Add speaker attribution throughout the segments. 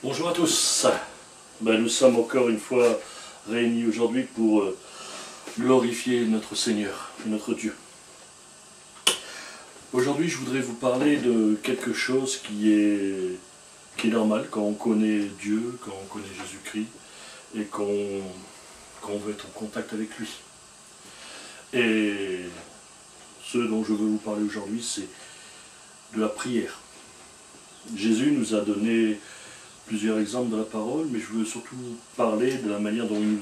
Speaker 1: Bonjour à tous. Nous sommes encore une fois réunis aujourd'hui pour glorifier notre Seigneur et notre Dieu. Aujourd'hui, je voudrais vous parler de quelque chose qui est normal quand on connaît Dieu, quand on connaît Jésus-Christ et qu'on veut être en contact avec lui. Et ce dont je veux vous parler aujourd'hui, c'est de la prière. Jésus nous a donné plusieurs exemples de la parole, mais je veux surtout parler de la manière dont il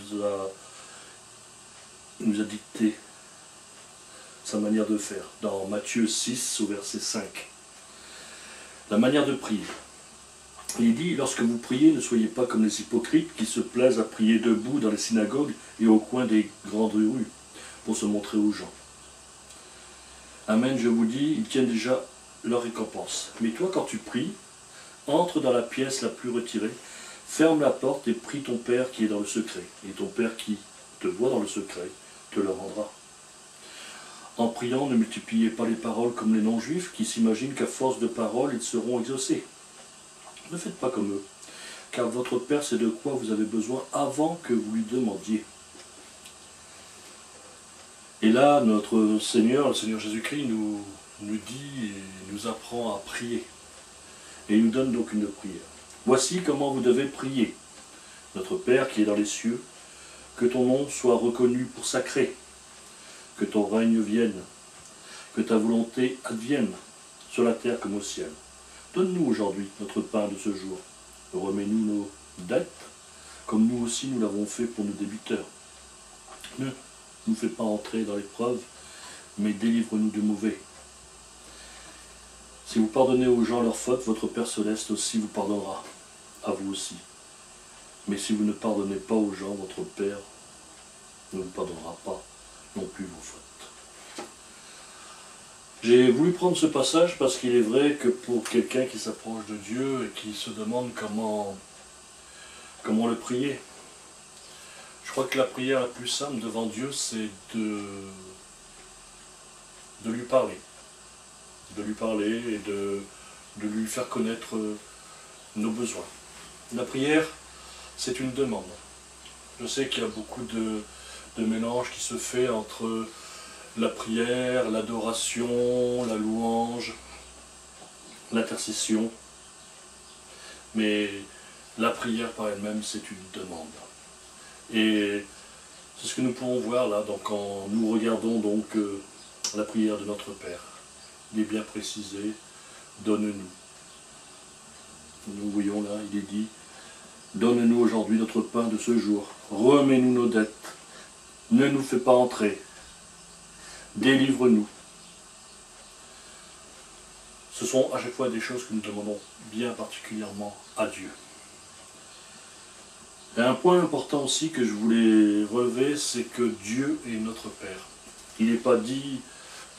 Speaker 1: nous a dicté sa manière de faire, dans Matthieu 6 au verset 5. La manière de prier. Il dit, lorsque vous priez, ne soyez pas comme les hypocrites qui se plaisent à prier debout dans les synagogues et au coin des grandes rues pour se montrer aux gens. Amen, je vous dis, ils tiennent déjà leur récompense. Mais toi, quand tu pries, entre dans la pièce la plus retirée, ferme la porte et prie ton Père qui est dans le secret. Et ton Père qui te voit dans le secret te le rendra. En priant, ne multipliez pas les paroles comme les non-juifs qui s'imaginent qu'à force de paroles, ils seront exaucés. Ne faites pas comme eux, car votre Père sait de quoi vous avez besoin avant que vous lui demandiez. Et là, notre Seigneur, le Seigneur Jésus-Christ, nous dit et nous apprend à prier. Et il nous donne donc une prière. Voici comment vous devez prier. Notre Père qui est dans les cieux, que ton nom soit reconnu pour sacré, que ton règne vienne, que ta volonté advienne, sur la terre comme au ciel. Donne-nous aujourd'hui notre pain de ce jour. Remets-nous nos dettes, comme nous aussi nous l'avons fait pour nos débiteurs. Ne nous fais pas entrer dans l'épreuve, mais délivre-nous du mauvais. Si vous pardonnez aux gens leurs fautes, votre Père Céleste aussi vous pardonnera, à vous aussi. Mais si vous ne pardonnez pas aux gens, votre Père ne vous pardonnera pas non plus vos fautes. J'ai voulu prendre ce passage parce qu'il est vrai que pour quelqu'un qui s'approche de Dieu et qui se demande comment le prier, je crois que la prière la plus simple devant Dieu, c'est de lui parler. De lui parler et de lui faire connaître nos besoins. La prière, c'est une demande. Je sais qu'il y a beaucoup de mélange qui se fait entre la prière, l'adoration, la louange, l'intercession. Mais la prière par elle-même, c'est une demande. Et c'est ce que nous pouvons voir là, donc, quand nous regardons donc la prière de notre Père. Il est bien précisé, donne-nous. Nous voyons là, il est dit, donne-nous aujourd'hui notre pain de ce jour, remets-nous nos dettes, ne nous fais pas entrer, délivre-nous. Ce sont à chaque fois des choses que nous demandons bien particulièrement à Dieu. Et un point important aussi que je voulais relever, c'est que Dieu est notre Père. Il n'est pas dit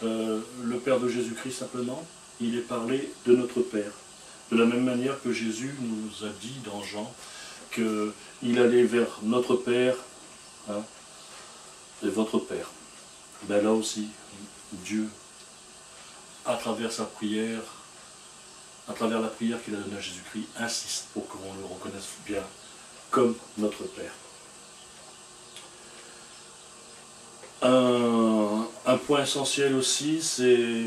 Speaker 1: le Père de Jésus-Christ simplement, il est parlé de notre Père. De la même manière que Jésus nous a dit dans Jean qu'il allait vers notre Père et votre Père. Ben là aussi, Dieu, à travers sa prière, à travers la prière qu'il a donnée à Jésus-Christ, insiste pour qu'on le reconnaisse bien comme notre Père. Un point essentiel aussi, c'est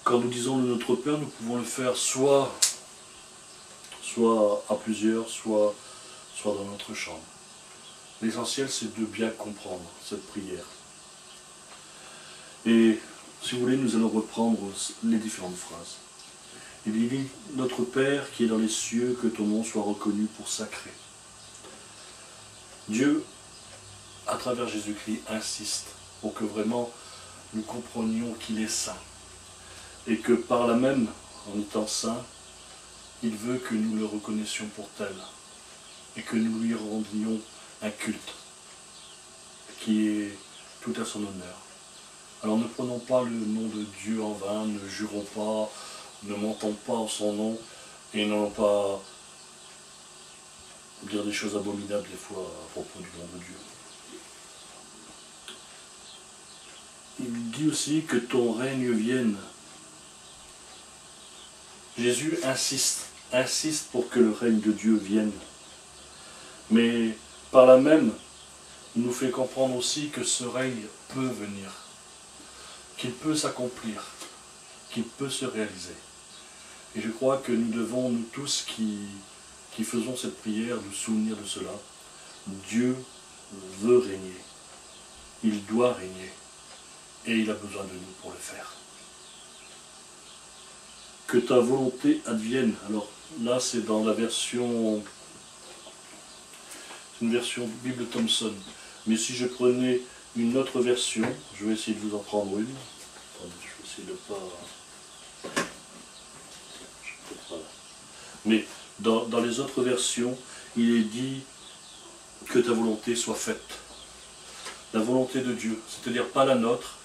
Speaker 1: quand nous disons notre Père, nous pouvons le faire soit à plusieurs, soit dans notre chambre. L'essentiel, c'est de bien comprendre cette prière. Et si vous voulez, nous allons reprendre les différentes phrases. Il dit, notre Père qui est dans les cieux, que ton nom soit reconnu pour sacré. Dieu, à travers Jésus-Christ, insiste pour que vraiment nous comprenions qu'il est saint. Et que par là même, en étant saint, il veut que nous le reconnaissions pour tel. Et que nous lui rendions un culte qui est tout à son honneur. Alors ne prenons pas le nom de Dieu en vain, ne jurons pas, ne mentons pas en son nom, et n'allons pas dire des choses abominables des fois à propos du nom de Dieu. Il dit aussi que ton règne vienne. Jésus insiste insiste pour que le règne de Dieu vienne. Mais par là même, il nous fait comprendre aussi que ce règne peut venir, qu'il peut s'accomplir, qu'il peut se réaliser. Et je crois que nous devons, nous tous qui faisons cette prière, nous souvenir de cela. Dieu veut régner. Il doit régner. Et il a besoin de nous pour le faire. Que ta volonté advienne. Alors là, c'est dans la version... C'est une version Bible Thompson. Mais si je prenais une autre version, je vais essayer de vous en prendre une. Attendez, je vais essayer de pas... Voilà. Mais dans les autres versions, il est dit que ta volonté soit faite. La volonté de Dieu, c'est-à-dire pas la nôtre,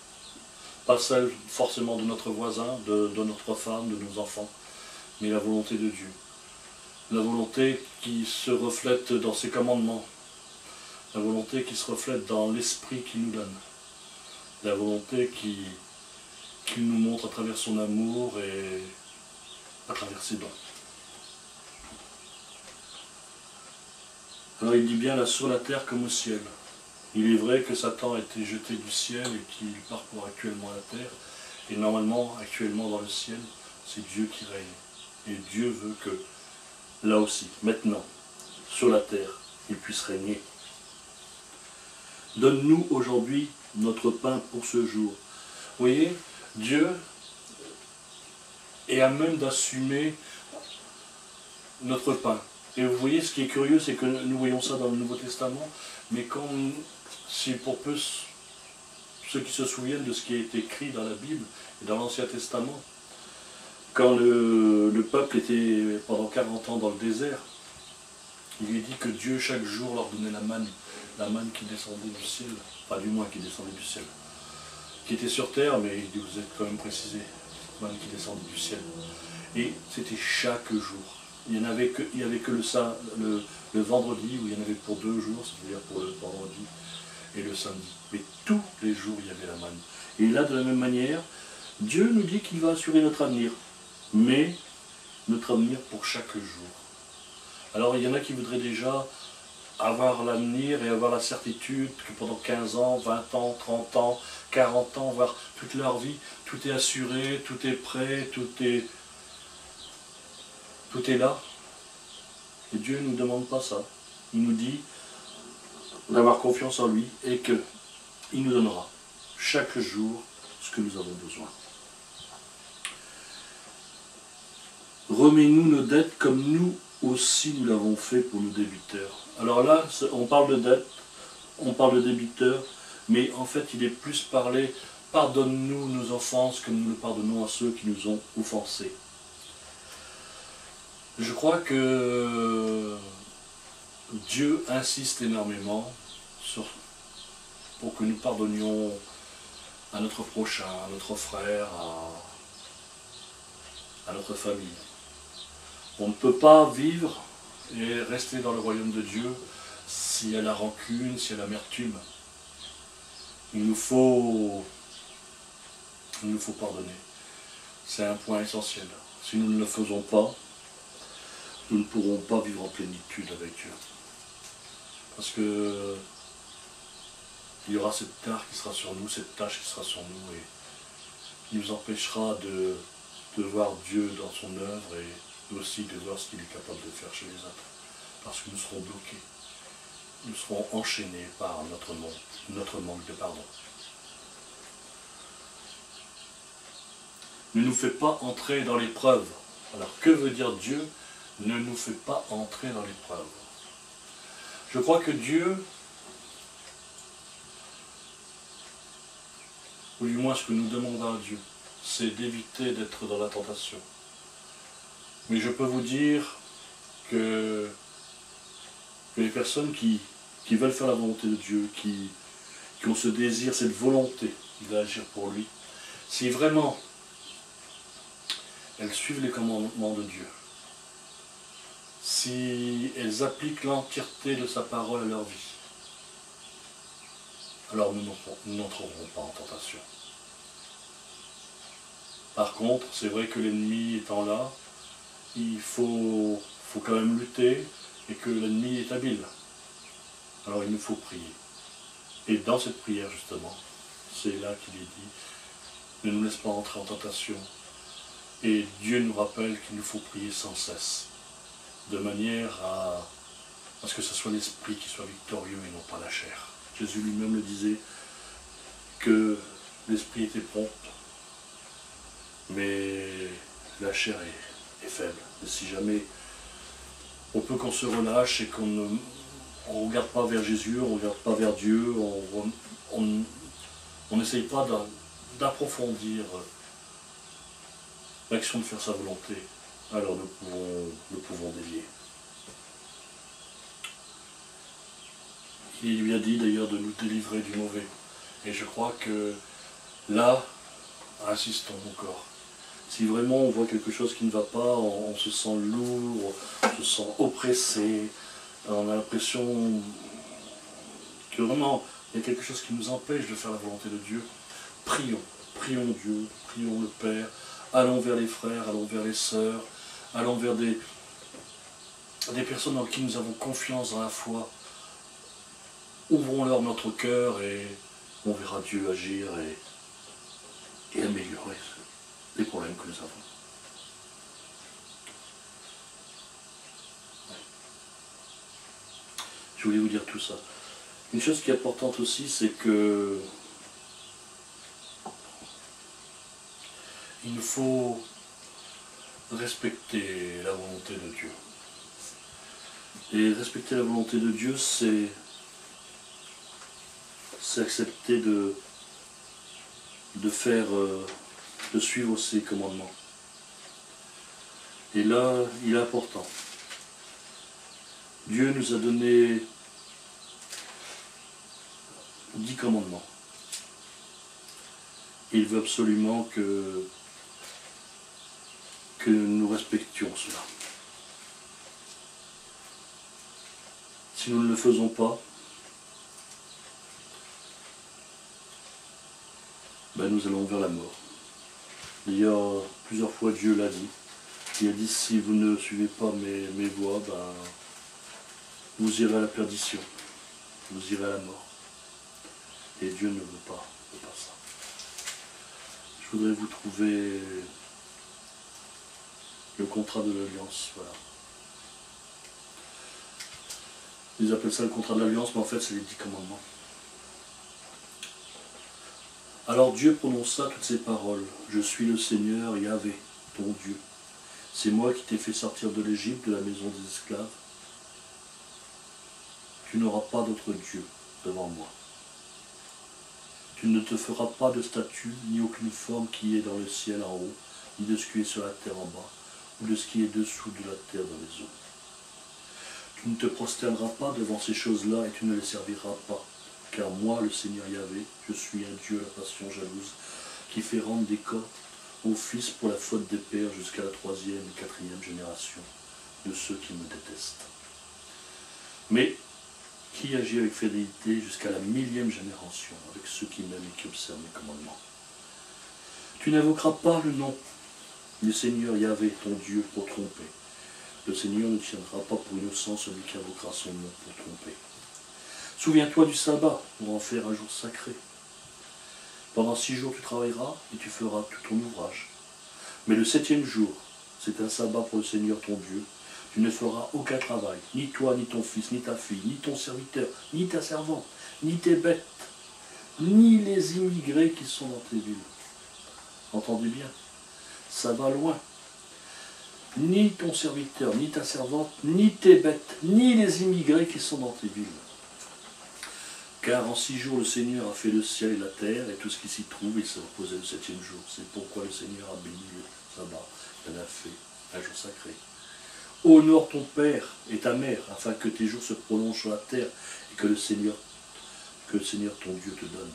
Speaker 1: pas celle forcément de notre voisin, de notre femme, de nos enfants, mais la volonté de Dieu. La volonté qui se reflète dans ses commandements, la volonté qui se reflète dans l'esprit qu'il nous donne, la volonté qu'il nous montre à travers son amour et à travers ses dons. Alors il dit bien là sur la terre comme au ciel. Il est vrai que Satan a été jeté du ciel et qu'il parcourt actuellement la terre. Et normalement, actuellement dans le ciel, c'est Dieu qui règne. Et Dieu veut que, là aussi, maintenant, sur la terre, il puisse régner. Donne-nous aujourd'hui notre pain pour ce jour. Vous voyez, Dieu est à même d'assumer notre pain. Et vous voyez, ce qui est curieux, c'est que nous voyons ça dans le Nouveau Testament, mais quand, si pour peu ceux qui se souviennent de ce qui a été écrit dans la Bible et dans l'Ancien Testament, quand le peuple était pendant 40 ans dans le désert, il est dit que Dieu chaque jour leur donnait la manne qui descendait du ciel, enfin du moins qui descendait du ciel, qui était sur terre, mais il dit, vous êtes quand même précisé, cette manne qui descendait du ciel. Et c'était chaque jour. Il n'y avait que le vendredi, où il y en avait pour 2 jours, c'est-à-dire pour le vendredi et le samedi. Mais tous les jours, il y avait la manne. Et là, de la même manière, Dieu nous dit qu'il va assurer notre avenir. Mais notre avenir pour chaque jour. Alors, il y en a qui voudraient déjà avoir l'avenir et avoir la certitude que pendant 15 ans, 20 ans, 30 ans, 40 ans, voire toute leur vie, tout est assuré, tout est prêt, tout est là. Et Dieu ne nous demande pas ça. Il nous dit d'avoir confiance en lui et qu'il nous donnera chaque jour ce que nous avons besoin. Remets-nous nos dettes comme nous aussi nous l'avons fait pour nos débiteurs. Alors là, on parle de dette, on parle de débiteurs, mais en fait il est plus parlé, pardonne-nous nos offenses comme nous le pardonnons à ceux qui nous ont offensés. Je crois que Dieu insiste énormément pour que nous pardonnions à notre prochain, à notre frère, à notre famille. On ne peut pas vivre et rester dans le royaume de Dieu s'il y a la rancune, s'il y a l'amertume. Il nous faut pardonner. C'est un point essentiel. Si nous ne le faisons pas, nous ne pourrons pas vivre en plénitude avec Dieu. Parce que il y aura cette tâche qui sera sur nous, et qui nous empêchera de voir Dieu dans son œuvre et aussi de voir ce qu'il est capable de faire chez les autres. Parce que nous serons bloqués. Nous serons enchaînés par notre manque de pardon. Ne nous fais pas entrer dans l'épreuve. Alors que veut dire Dieu? Ne nous fait pas entrer dans l'épreuve. Je crois que Dieu, ou du moins ce que nous demandons à Dieu, c'est d'éviter d'être dans la tentation. Mais je peux vous dire que les personnes qui veulent faire la volonté de Dieu, qui ont ce désir, cette volonté d'agir pour lui, si vraiment elles suivent les commandements de Dieu, si elles appliquent l'entièreté de sa parole à leur vie, alors nous n'entrerons pas en tentation. Par contre, c'est vrai que l'ennemi étant là, il faut quand même lutter et que l'ennemi est habile. Alors il nous faut prier. Et dans cette prière justement, c'est là qu'il est dit, ne nous laisse pas entrer en tentation. Et Dieu nous rappelle qu'il nous faut prier sans cesse, de manière à ce que ce soit l'esprit qui soit victorieux et non pas la chair. Jésus lui-même le disait, que l'esprit était prompt, mais la chair est faible. Et si jamais on peut qu'on se relâche et qu'on ne regarde pas vers Jésus, on ne regarde pas vers Dieu, on n'essaye pas d'approfondir l'action de faire sa volonté, alors nous pouvons dévier. Il lui a dit d'ailleurs de nous délivrer du mauvais. Et je crois que là, insistons encore. Si vraiment on voit quelque chose qui ne va pas, on se sent lourd, on se sent oppressé, on a l'impression que vraiment il y a quelque chose qui nous empêche de faire la volonté de Dieu, prions, prions Dieu, prions le Père, allons vers les frères, allons vers les sœurs, allons vers des personnes en qui nous avons confiance dans la foi. Ouvrons-leur notre cœur et on verra Dieu agir et améliorer les problèmes que nous avons. Je voulais vous dire tout ça. Une chose qui est importante aussi, c'est que il nous faut respecter la volonté de Dieu. Et respecter la volonté de Dieu, c'est accepter de suivre ses commandements. Et là, il est important. Dieu nous a donné 10 commandements. Il veut absolument que nous respections cela. Si nous ne le faisons pas, ben nous allons vers la mort. D'ailleurs, plusieurs fois Dieu l'a dit. Il a dit, si vous ne suivez pas mes voies, ben, vous irez à la perdition, vous irez à la mort. Et Dieu ne veut pas ça. Je voudrais vous trouver le contrat de l'alliance, voilà. Ils appellent ça le contrat de l'alliance, mais en fait c'est les 10 commandements. Alors Dieu prononça toutes ces paroles. Je suis le Seigneur Yahvé, ton Dieu. C'est moi qui t'ai fait sortir de l'Égypte, de la maison des esclaves. Tu n'auras pas d'autre Dieu devant moi. Tu ne te feras pas de statue, ni aucune forme qui est dans le ciel en haut, ni de ce qui est sur la terre en bas, ou de ce qui est dessous de la terre dans les eaux. Tu ne te prosterneras pas devant ces choses-là et tu ne les serviras pas. Car moi, le Seigneur Yahvé, je suis un Dieu à la passion jalouse, qui fait rendre des corps aux fils pour la faute des pères jusqu'à la 3e et 4e génération de ceux qui me détestent. Mais qui agit avec fidélité jusqu'à la 1000e génération, avec ceux qui m'aiment et qui observent mes commandements. Tu n'invoqueras pas le nom du Seigneur Yahvé, ton Dieu, pour tromper. Le Seigneur ne tiendra pas pour innocent celui qui invoquera son nom pour tromper. Souviens-toi du sabbat pour en faire un jour sacré. Pendant 6 jours tu travailleras et tu feras tout ton ouvrage. Mais le 7e jour, c'est un sabbat pour le Seigneur ton Dieu. Tu ne feras aucun travail, ni toi, ni ton fils, ni ta fille, ni ton serviteur, ni ta servante, ni tes bêtes, ni les immigrés qui sont dans tes villes. Entendez bien, ça va loin. Ni ton serviteur, ni ta servante, ni tes bêtes, ni les immigrés qui sont dans tes villes. Car en 6 jours, le Seigneur a fait le ciel et la terre et tout ce qui s'y trouve, et il s'est reposé le 7e jour. C'est pourquoi le Seigneur a béni le sabbat. Il en a fait un jour sacré. Honore ton père et ta mère, afin que tes jours se prolongent sur la terre et que le Seigneur ton Dieu te donne.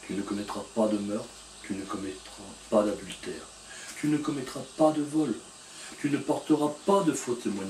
Speaker 1: Tu ne commettras pas de meurtre, tu ne commettras pas d'adultère, tu ne commettras pas de vol, tu ne porteras pas de faux témoignages.